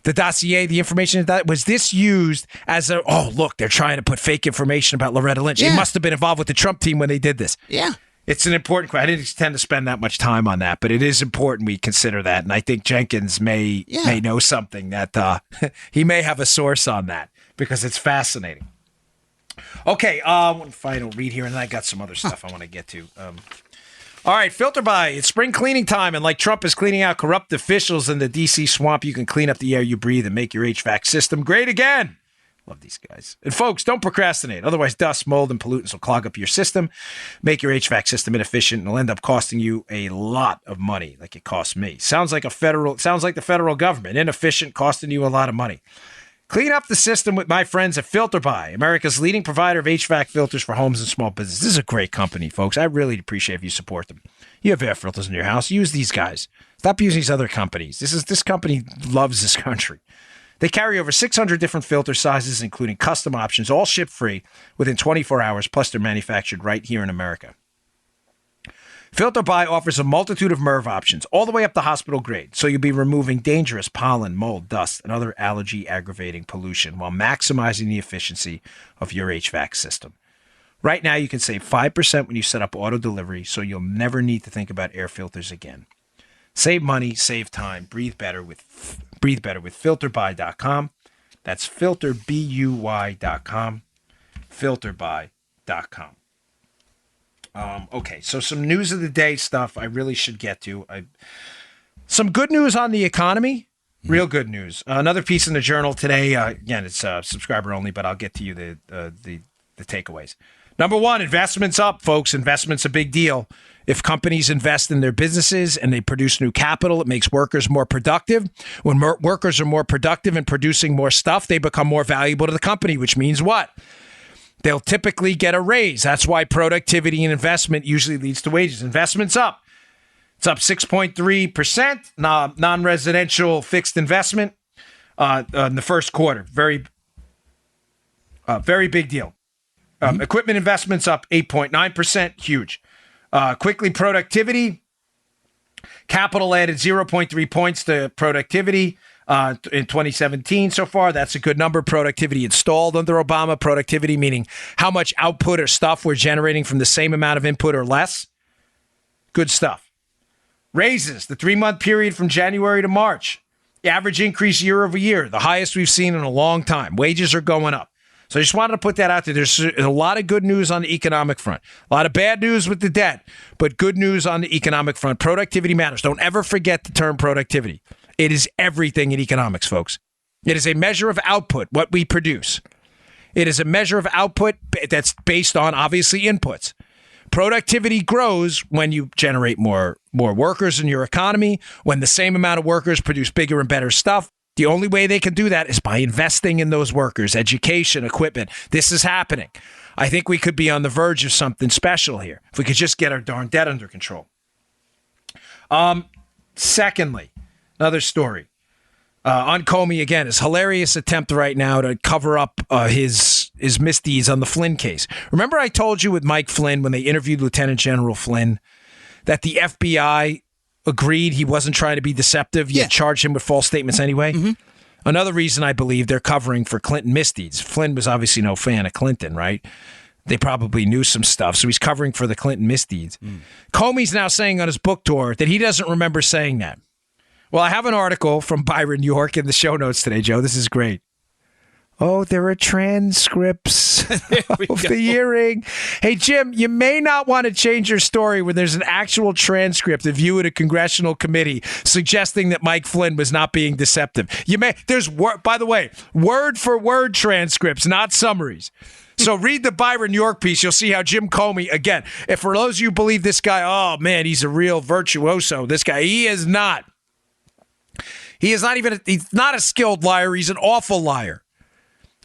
The dossier, the information, that was this used as a, oh, look, they're trying to put fake information about Loretta Lynch. Yeah. They must have been involved with the Trump team when they did this. Yeah. It's an important question. I didn't intend to spend that much time on that, but it is important we consider that. And I think Jenkins may know something that he may have a source on that because it's fascinating. Okay, one final read here, and then I got some other stuff I want to get to. All right, Filter By. It's spring cleaning time, and like Trump is cleaning out corrupt officials in the D.C. swamp, you can clean up the air you breathe and make your HVAC system great again. Love these guys. And folks, don't procrastinate. Otherwise, dust, mold, and pollutants will clog up your system, make your HVAC system inefficient, and will end up costing you a lot of money, like it cost me. Sounds like the federal government, inefficient, costing you a lot of money. Clean up the system with my friends at Filter By, America's leading provider of HVAC filters for homes and small business. This is a great company, folks. I really appreciate if you support them. You have air filters in your house. Use these guys. Stop using these other companies. This company loves this country. They carry over 600 different filter sizes, including custom options, all ship free within 24 hours, plus they're manufactured right here in America. Filter By offers a multitude of MERV options, all the way up to hospital grade, so you'll be removing dangerous pollen, mold, dust, and other allergy-aggravating pollution while maximizing the efficiency of your HVAC system. Right now, you can save 5% when you set up auto delivery, so you'll never need to think about air filters again. Save money, save time, breathe better with filterby.com. That's filterbuy.com, filterby.com. Okay, so some news of the day stuff I really should get to. Some good news on the economy, real good news. Another piece in the Journal today. Again, it's subscriber only, but I'll get to you the takeaways. Number one, investments up, folks. Investment's a big deal. If companies invest in their businesses and they produce new capital, it makes workers more productive. When workers are more productive and producing more stuff, they become more valuable to the company, which means what? They'll typically get a raise. That's why productivity and investment usually leads to wages. Investment's up. It's up 6.3%. Non-residential fixed investment in the first quarter. Very big deal. Equipment investments up 8.9%. Huge. Quickly, productivity. Capital added 0.3 points to productivity. In 2017 so far. That's a good number. Productivity installed under Obama. Productivity meaning how much output or stuff we're generating from the same amount of input or less. Good stuff. Raises, the 3-month period from January to March. The average increase year over year, the highest we've seen in a long time. Wages are going up. So I just wanted to put that out there. There's a lot of good news on the economic front. A lot of bad news with the debt, but good news on the economic front. Productivity matters. Don't ever forget the term productivity. It is everything in economics, folks. It is a measure of output, what we produce. It is a measure of output that's based on, obviously, inputs. Productivity grows when you generate more workers in your economy, when the same amount of workers produce bigger and better stuff. The only way they can do that is by investing in those workers, education, equipment. This is happening. I think we could be on the verge of something special here if we could just get our darn debt under control. Secondly, another story on Comey again. His hilarious attempt right now to cover up his misdeeds on the Flynn case. Remember I told you with Mike Flynn when they interviewed Lieutenant General Flynn that the FBI agreed he wasn't trying to be deceptive, yet charged him with false statements anyway? Mm-hmm. Another reason I believe they're covering for Clinton misdeeds. Flynn was obviously no fan of Clinton, right? They probably knew some stuff, so he's covering for the Clinton misdeeds. Comey's now saying on his book tour that he doesn't remember saying that. Well, I have an article from Byron York in the show notes today, Joe. This is great. Oh, there are transcripts of the hearing. Hey, Jim, you may not want to change your story when there's an actual transcript of you at a congressional committee suggesting that Mike Flynn was not being deceptive. There's, by the way, word for word transcripts, not summaries. So read the Byron York piece. You'll see how Jim Comey, again, if for those of you who believe this guy, oh, man, he's a real virtuoso. This guy, he is not. He's not a skilled liar. He's an awful liar.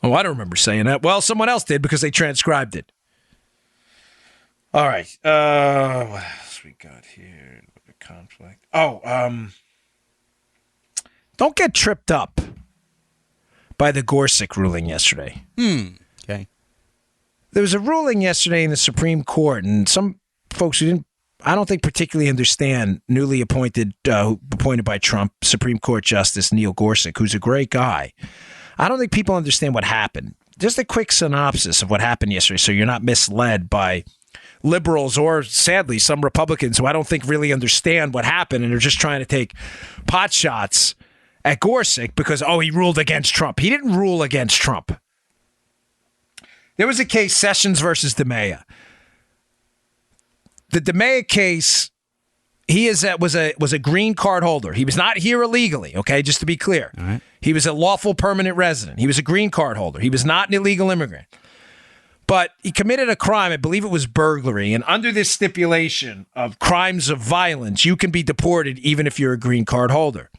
Oh, I don't remember saying that. Well, someone else did because they transcribed it. All right. What else we got here? Conflict. Don't get tripped up by the Gorsuch ruling yesterday. Okay. There was a ruling yesterday in the Supreme Court, and some folks who didn't, I don't think particularly understand, newly appointed by Trump, Supreme Court Justice Neil Gorsuch, who's a great guy. I don't think people understand what happened. Just a quick synopsis of what happened yesterday so you're not misled by liberals or, sadly, some Republicans who I don't think really understand what happened and are just trying to take pot shots at Gorsuch because, he ruled against Trump. He didn't rule against Trump. There was a case, Sessions versus DeMea. The DeMea case, he was a green card holder. He was not here illegally, okay, just to be clear. All right. He was a lawful permanent resident. He was a green card holder. He was not an illegal immigrant. But he committed a crime, I believe it was burglary, and under this stipulation of crimes of violence, you can be deported even if you're a green card holder.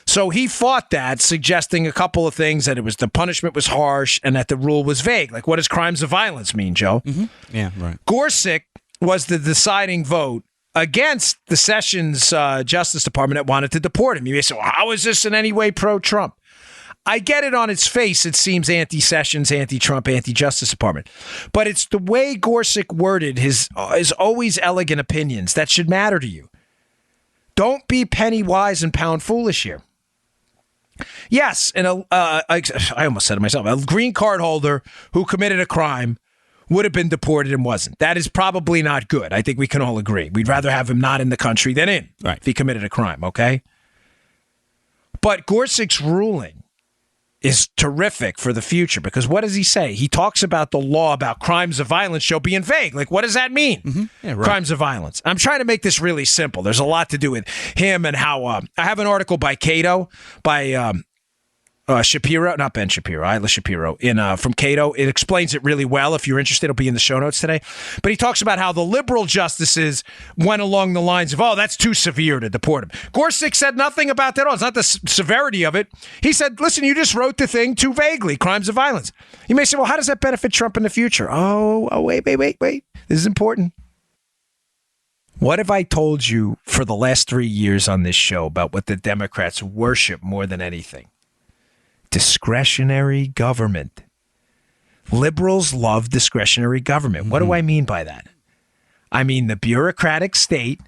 So he fought that, suggesting a couple of things, that the punishment was harsh and that the rule was vague. Like, what does crimes of violence mean, Joe? Mm-hmm. Yeah, right. Gorsuch was the deciding vote against the Sessions Justice Department that wanted to deport him. You may say, well, how is this in any way pro-Trump? I get it on its face. It seems anti-Sessions, anti-Trump, anti-Justice Department. But it's the way Gorsuch worded his always elegant opinions that should matter to you. Don't be penny wise and pound foolish here. Yes, and I almost said it myself, a green card holder who committed a crime would have been deported and wasn't. That is probably not good. I think we can all agree. We'd rather have him not in the country than in, right, if he committed a crime, okay? But Gorsuch's ruling is terrific for the future because what does he say? He talks about the law about crimes of violence being vague. Like, what does that mean? Mm-hmm. Yeah, right. Crimes of violence. I'm trying to make this really simple. There's a lot to do with him and how I have an article by Cato, by Shapiro, not Ben Shapiro, Isla Shapiro, from Cato. It explains it really well. If you're interested, it'll be in the show notes today. But he talks about how the liberal justices went along the lines of, that's too severe to deport him. Gorsuch said nothing about that at all. It's not the severity of it. He said, listen, you just wrote the thing too vaguely, crimes of violence. You may say, well, how does that benefit Trump in the future? Wait. This is important. What have I told you for the last 3 years on this show about what the Democrats worship more than anything? Discretionary government. Liberals love discretionary government. What do I mean by that? I mean the bureaucratic state,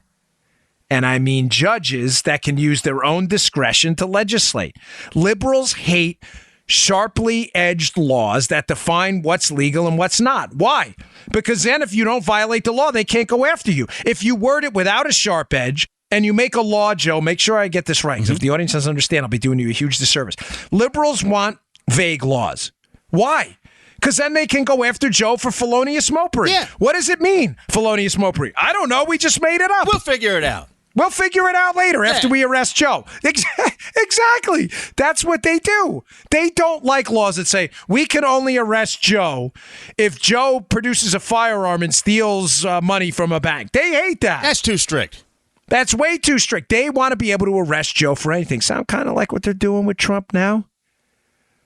and I mean judges that can use their own discretion to legislate. Liberals hate sharply edged laws that define what's legal and what's not. Why? Because then if you don't violate the law, they can't go after you. If you word it without a sharp edge, and you make a law, Joe, make sure I get this right, because if the audience doesn't understand, I'll be doing you a huge disservice. Liberals want vague laws. Why? Because then they can go after Joe for felonious mopery. Yeah. What does it mean, felonious mopery? I don't know. We just made it up. We'll figure it out. We'll figure it out later after we arrest Joe. Exactly. That's what they do. They don't like laws that say we can only arrest Joe if Joe produces a firearm and steals money from a bank. They hate that. That's too strict. That's way too strict. They want to be able to arrest Joe for anything. Sound kind of like what they're doing with Trump now?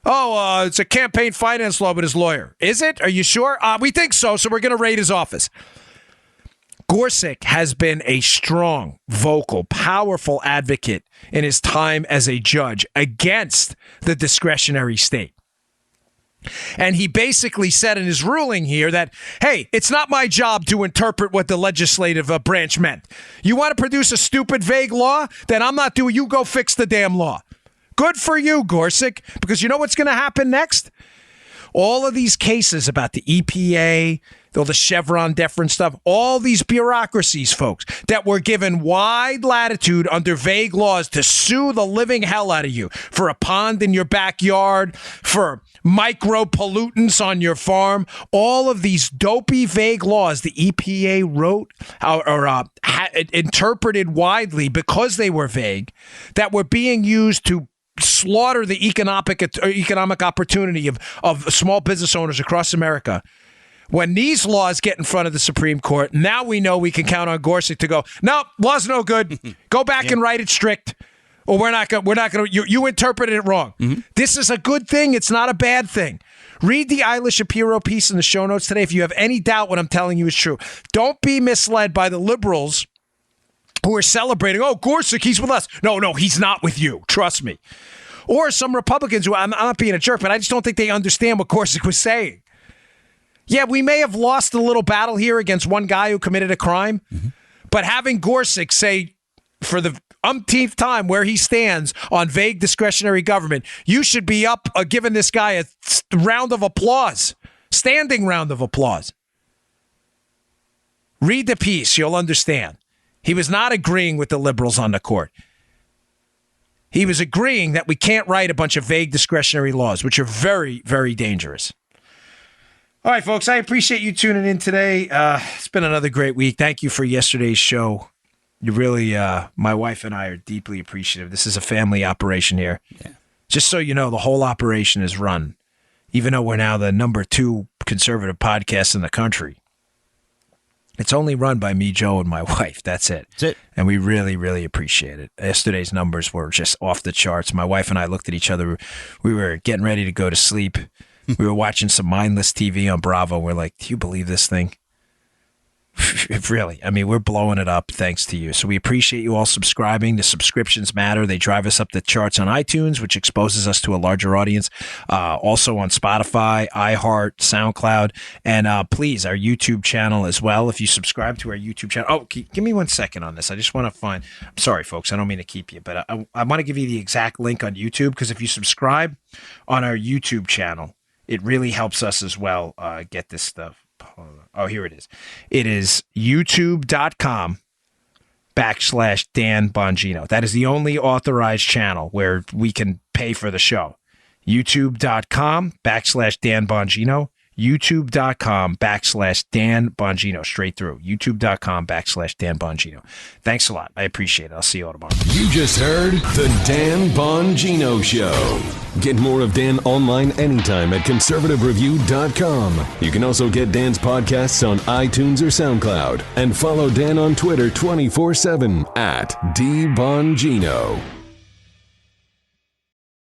It's a campaign finance law with his lawyer. Is it? Are you sure? We think so we're going to raid his office. Gorsuch has been a strong, vocal, powerful advocate in his time as a judge against the discretionary state. And he basically said in his ruling here that, hey, it's not my job to interpret what the legislative branch meant. You want to produce a stupid, vague law? Then I'm not doing. You go fix the damn law. Good for you, Gorsuch, because you know what's going to happen next? All of these cases about the EPA, all the Chevron deference stuff, all these bureaucracies, folks, that were given wide latitude under vague laws to sue the living hell out of you for a pond in your backyard, for micro pollutants on your farm, all of these dopey vague laws the EPA wrote or interpreted widely because they were vague, that were being used to slaughter the economic opportunity of small business owners across America. When these laws get in front of the Supreme Court, now we know we can count on Gorsuch to go, no, law's no good. Go back and write it strict. Or we're not going to, you interpreted it wrong. Mm-hmm. This is a good thing. It's not a bad thing. Read the Isla Shapiro piece in the show notes today if you have any doubt what I'm telling you is true. Don't be misled by the liberals who are celebrating, oh, Gorsuch, he's with us. No, he's not with you. Trust me. Or some Republicans who, I'm not being a jerk, but I just don't think they understand what Gorsuch was saying. Yeah, we may have lost a little battle here against one guy who committed a crime, but having Gorsuch say for the umpteenth time where he stands on vague discretionary government, you should be up giving this guy a round of applause, standing round of applause. Read the piece, you'll understand. He was not agreeing with the liberals on the court. He was agreeing that we can't write a bunch of vague discretionary laws, which are very, very dangerous. All right, folks, I appreciate you tuning in today. It's been another great week. Thank you for yesterday's show. You really, my wife and I are deeply appreciative. This is a family operation here. Yeah. Just so you know, the whole operation is run, even though we're now the number 2 conservative podcast in the country. It's only run by me, Joe, and my wife. That's it. That's it. And we really, really appreciate it. Yesterday's numbers were just off the charts. My wife and I looked at each other. We were getting ready to go to sleep. We were watching some mindless TV on Bravo. We're like, do you believe this thing? Really, I mean, we're blowing it up thanks to you. So we appreciate you all subscribing. The subscriptions matter. They drive us up the charts on iTunes, which exposes us to a larger audience. Also on Spotify, iHeart, SoundCloud, and please, our YouTube channel as well. If you subscribe to our YouTube channel. Oh, give me 1 second on this. I just want to find. I'm sorry, folks. I don't mean to keep you, but I want to give you the exact link on YouTube because if you subscribe on our YouTube channel, it really helps us as well get this stuff. Oh, here it is. It is youtube.com/Dan Bongino. That is the only authorized channel where we can pay for the show. youtube.com/Dan Bongino. youtube.com/Dan Bongino. Straight through. youtube.com/Dan Bongino. Thanks a lot. I appreciate it. I'll see you all tomorrow. You just heard The Dan Bongino Show. Get more of Dan online anytime at conservativereview.com. You can also get Dan's podcasts on iTunes or SoundCloud. And follow Dan on Twitter 24/7 @DBongino.